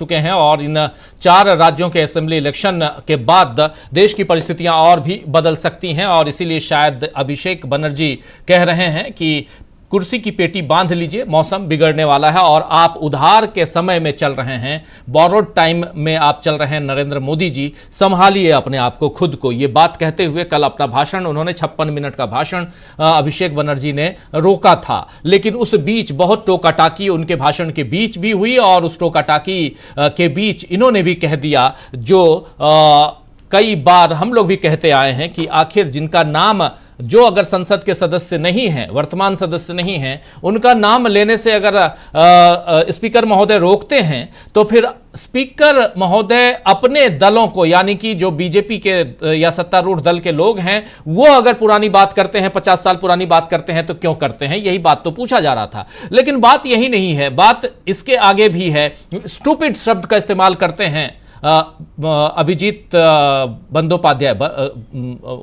चुके हैं और इन 4 राज्यों के असेंबली इलेक्शन के बाद देश की परिस्थितियां और भी बदल सकती हैं और इसीलिए शायद अभिषेक बनर्जी कह रहे हैं कि कुर्सी की पेटी बांध लीजिए, मौसम बिगड़ने वाला है और आप उधार के समय में चल रहे हैं, बोरोड टाइम में आप चल रहे हैं। नरेंद्र मोदी जी, संभालिए अपने आप को, खुद को। ये बात कहते हुए कल अपना भाषण, उन्होंने 56 मिनट का भाषण अभिषेक बनर्जी ने रोका था, लेकिन उस बीच बहुत टोका टाकी उनके भाषण के बीच भी हुई और उस टोका टाकी के बीच इन्होंने भी कह दिया जो कई बार हम लोग भी कहते आए हैं कि आखिर जिनका नाम, जो अगर संसद के सदस्य नहीं हैं, वर्तमान सदस्य नहीं हैं, उनका नाम लेने से अगर स्पीकर महोदय रोकते हैं तो फिर स्पीकर महोदय अपने दलों को, यानी कि जो बीजेपी के या सत्तारूढ़ दल के लोग हैं, वो अगर पुरानी बात करते हैं, 50 साल पुरानी बात करते हैं, तो क्यों करते हैं? यही बात तो पूछा जा रहा था। लेकिन बात यही नहीं है, बात इसके आगे भी है। स्टूपिड शब्द का इस्तेमाल करते हैं अभिजीत बंदोपाध्याय,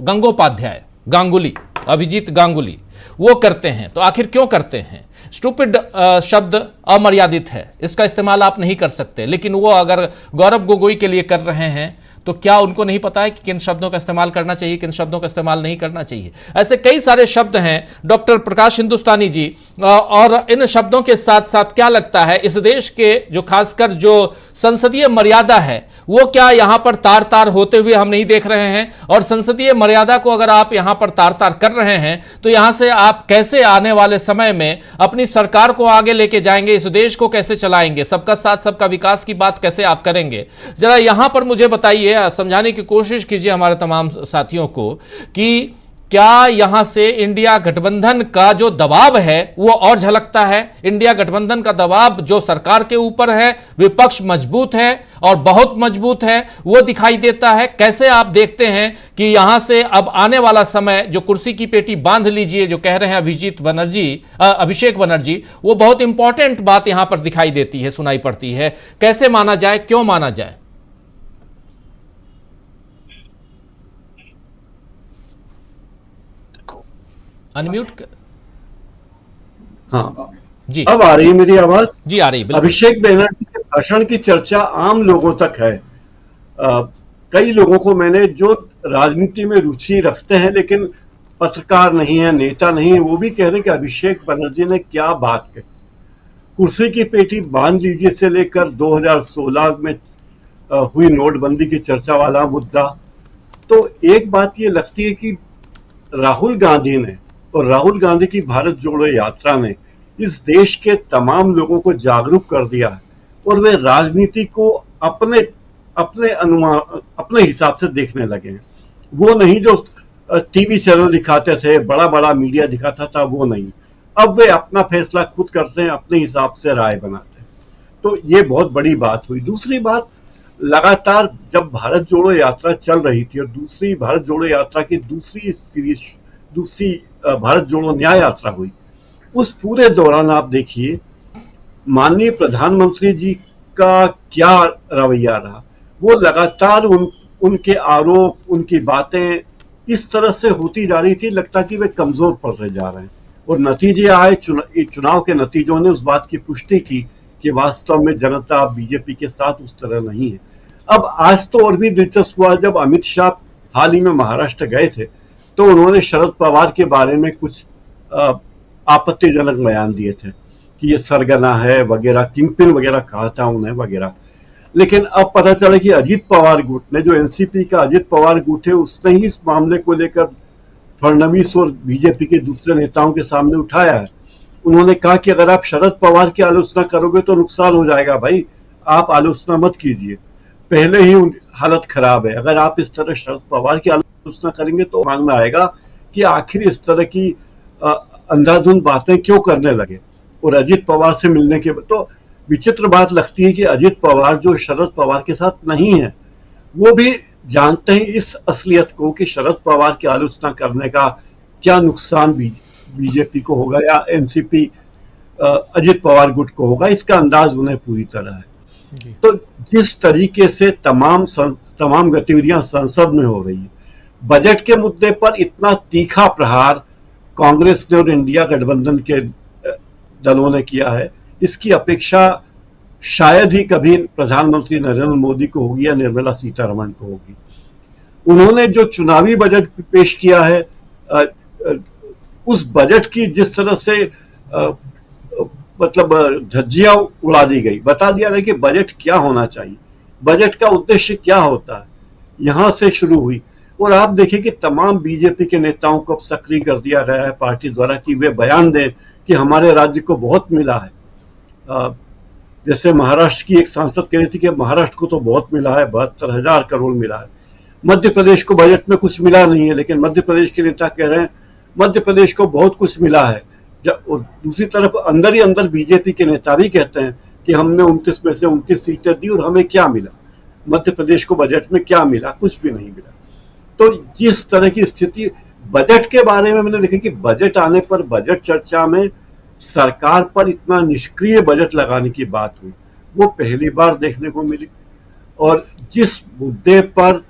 गंगोपाध्याय, गांगुली, अभिजीत गांगुली, वो करते हैं। तो आखिर क्यों करते हैं? स्टूपिड शब्द अमर्यादित है, इसका इस्तेमाल आप नहीं कर सकते। लेकिन वो अगर गौरव गोगोई के लिए कर रहे हैं तो क्या उनको नहीं पता है कि किन शब्दों का इस्तेमाल करना चाहिए, किन शब्दों का इस्तेमाल नहीं करना चाहिए? ऐसे कई सारे शब्द हैं डॉक्टर प्रकाश हिंदुस्तानी जी, और इन शब्दों के साथ साथ क्या लगता है इस देश के जो खासकर जो संसदीय मर्यादा है वो क्या यहां पर तार तार होते हुए हम नहीं देख रहे हैं? और संसदीय मर्यादा को अगर आप यहां पर तार तार कर रहे हैं तो यहां से आप कैसे आने वाले समय में अपनी सरकार को आगे लेके जाएंगे, इस देश को कैसे चलाएंगे, सबका साथ सबका विकास की बात कैसे आप करेंगे? जरा यहां पर मुझे बताइए, समझाने की कोशिश कीजिए हमारे तमाम साथियों को कि क्या यहां से इंडिया गठबंधन का जो दबाव है वो और झलकता है? इंडिया गठबंधन का दबाव जो सरकार के ऊपर है, विपक्ष मजबूत है और बहुत मजबूत है, वो दिखाई देता है। कैसे आप देखते हैं कि यहां से अब आने वाला समय, जो कुर्सी की पेटी बांध लीजिए जो कह रहे हैं अभिषेक बनर्जी, वो बहुत इंपॉर्टेंट बात यहां पर दिखाई देती है, सुनाई पड़ती है। कैसे माना जाए, क्यों माना जाए? अनम्यूट। हाँ जी, अब आ रही है मेरी आवाज? जी आ रही है। अभिषेक बनर्जी के भाषण की चर्चा आम लोगों तक है। कई लोगों को मैंने, जो राजनीति में रुचि रखते हैं लेकिन पत्रकार नहीं है, नेता नहीं है, वो भी कह रहे हैं कि अभिषेक बनर्जी ने क्या बात कही। कुर्सी की पेटी बांध लीजिए से लेकर 2016 में हुई नोटबंदी की चर्चा वाला मुद्दा, तो एक बात ये लगती है कि राहुल गांधी ने और राहुल गांधी की भारत जोड़ो यात्रा ने इस देश के तमाम लोगों को जागरूक कर दिया है और वे राजनीति को अपने हिसाब से देखने लगे हैं। वो नहीं जो टीवी चैनल दिखाते थे, बड़ा बड़ा मीडिया दिखाता था, वो नहीं। अब वे अपना फैसला खुद करते हैं, अपने हिसाब से राय बनाते हैं। तो ये बहुत बड़ी बात हुई। दूसरी बात, लगातार जब भारत जोड़ो यात्रा चल रही थी और दूसरी भारत जोड़ो यात्रा की दूसरी भारत जोड़ो न्याय यात्रा हुई, उस पूरे दौरान आप देखिए माननीय प्रधानमंत्री जी का क्या रवैया रहा। वो लगातार उनके आरोप, उनकी बातें इस तरह से होती जा रही थी, लगता कि वे कमजोर पड़ते जा रहे हैं। और नतीजे आए, चुनाव के नतीजों ने उस बात की पुष्टि की कि वास्तव में जनता बीजेपी के साथ उस तरह नहीं है। अब आज तो और भी दिलचस्प हुआ, जब अमित शाह हाल ही में महाराष्ट्र गए थे तो उन्होंने शरद पवार के बारे में कुछ आपत्तिजनक बयान दिए थे कि ये सरगना है वगैरह, किंगपिन वगैरह कहा था उन्हें वगैरह। लेकिन अब पता चला कि अजित पवार गुट ने, जो एनसीपी का अजित पवार गुट है, उसने ही इस मामले को लेकर फडणवीस और बीजेपी के दूसरे नेताओं के सामने उठाया है। उन्होंने कहा कि अगर आप शरद पवार की आलोचना करोगे तो नुकसान हो जाएगा, भाई आप आलोचना मत कीजिए, पहले ही हालत खराब है। अगर आप इस तरह शरद पवार की आलोचना करेंगे तो मांग में आएगा कि आखिर इस तरह की अंधाधुंध बातें क्यों करने लगे। और अजित पवार से मिलने के तो विचित्र बात लगती है कि अजित पवार जो शरद पवार के साथ नहीं है, वो भी जानते हैं इस असलियत को कि शरद पवार की आलोचना करने का क्या नुकसान बीजेपी को होगा या एनसीपी अजित पवार गुट को होगा, इसका अंदाज उन्हें पूरी तरह है। तो जिस तरीके से तमाम गतिविधियां संसद में हो रही है, बजट के मुद्दे पर इतना तीखा प्रहार कांग्रेस ने और इंडिया गठबंधन के दलों ने किया है, इसकी अपेक्षा शायद ही कभी प्रधानमंत्री नरेंद्र मोदी को होगी या निर्मला सीतारमण को होगी। उन्होंने जो चुनावी बजट पेश किया है, उस बजट की जिस तरह से मतलब धज्जियां उड़ा दी गई, बता दिया गया कि बजट क्या होना चाहिए, बजट का उद्देश्य क्या होता है, यहां से शुरू हुई। और आप देखिए कि तमाम बीजेपी के नेताओं को अब सक्रिय कर दिया गया है पार्टी द्वारा कि वे बयान दें कि हमारे राज्य को बहुत मिला है। जैसे महाराष्ट्र की एक सांसद कह रही थी कि महाराष्ट्र को तो बहुत मिला है, 72,000 करोड़ मिला है। मध्य प्रदेश को बजट में कुछ मिला नहीं है, लेकिन मध्य प्रदेश के नेता कह रहे हैं मध्य प्रदेश को बहुत कुछ मिला है। और दूसरी तरफ अंदर ही अंदर बीजेपी के नेता भी कहते हैं कि हमने 29 में से 29 सीटें दी और हमें क्या मिला, मध्य प्रदेश को बजट में क्या मिला, कुछ भी नहीं मिला। तो जिस तरह की स्थिति बजट के बारे में मैंने देखा कि बजट आने पर बजट चर्चा में सरकार पर इतना निष्क्रिय बजट लगाने की बात हुई, वो पहली बार देखने को मिली। और जिस मुद्दे पर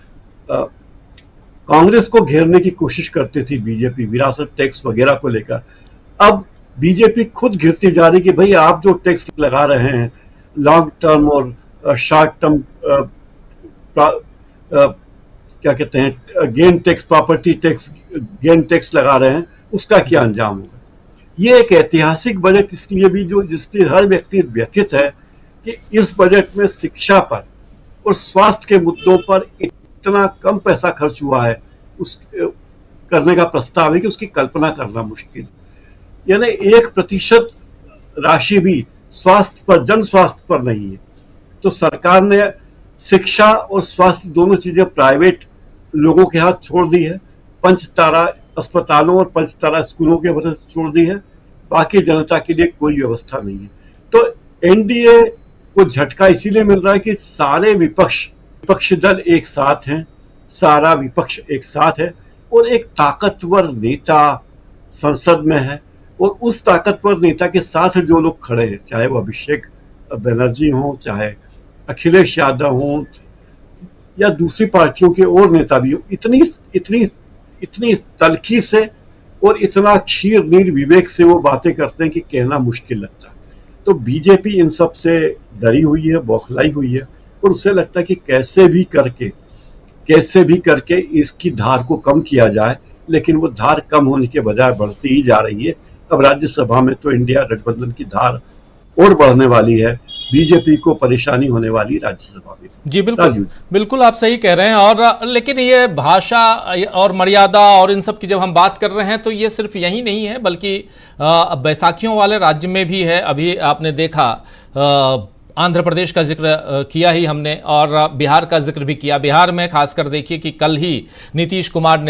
कांग्रेस को घेरने की कोशिश करती थी बीजेपी, विरासत टैक्स वगैरह को लेकर, अब बीजेपी खुद घिरती जा रही कि भाई आप जो टैक्स लगा रहे हैं लॉन्ग टर्म और शॉर्ट टर्म, क्या कहते हैं, gain tax, property tax, gain tax लगा रहे हैं, उसका क्या अंजाम होगा। ये एक ऐतिहासिक बजट इसलिए भी जो जिसके हर व्यक्ति व्यथित है कि इस बजट में शिक्षा पर और स्वास्थ्य के मुद्दों पर इतना कम पैसा खर्च हुआ है, उस करने का प्रस्ताव है कि उसकी कल्पना करना मुश्किल। यानी 1% राशि भी स्वास्थ्य पर, जन स्वास्थ्य पर नहीं है। तो सरकार ने शिक्षा और स्वास्थ्य दोनों चीजें प्राइवेट लोगों के हाथ छोड़ दी है, पंचतारा अस्पतालों और पंचतारा स्कूलों के वजह से छोड़ दी है, बाकी जनता के लिए कोई व्यवस्था नहीं है। तो एनडीए को झटका इसीलिए मिल रहा है कि सारे विपक्षी दल एक साथ हैं, सारा विपक्ष एक साथ है और एक ताकतवर नेता संसद में है। और उस ताकतवर नेता के साथ जो लोग खड़े हैं, चाहे वो अभिषेक बनर्जी हो, चाहे अखिलेश यादव हो या दूसरी पार्टियों के और नेता भी हो, इतनी तल्खी से और इतना क्षीर नीर विवेक से वो बातें करते हैं कि कहना मुश्किल लगता है। तो बीजेपी इन सब से डरी हुई है, बौखलाई हुई है और उसे लगता है कि कैसे भी करके इसकी धार को कम किया जाए, लेकिन वो धार कम होने के बजाय बढ़ती ही जा रही है। अब राज्यसभा में तो इंडिया गठबंधन की धार और बढ़ने वाली है, बीजेपी को परेशानी होने वाली राज्यसभा में। जी बिल्कुल आप सही कह रहे हैं। और लेकिन ये भाषा और मर्यादा और इन सब की जब हम बात कर रहे हैं तो ये सिर्फ यही नहीं है, बल्कि बैसाखियों वाले राज्य में भी है। अभी आपने देखा आंध्र प्रदेश का जिक्र किया ही हमने और बिहार का जिक्र भी किया। बिहार में खासकर देखिए कि कल ही नीतीश कुमार ने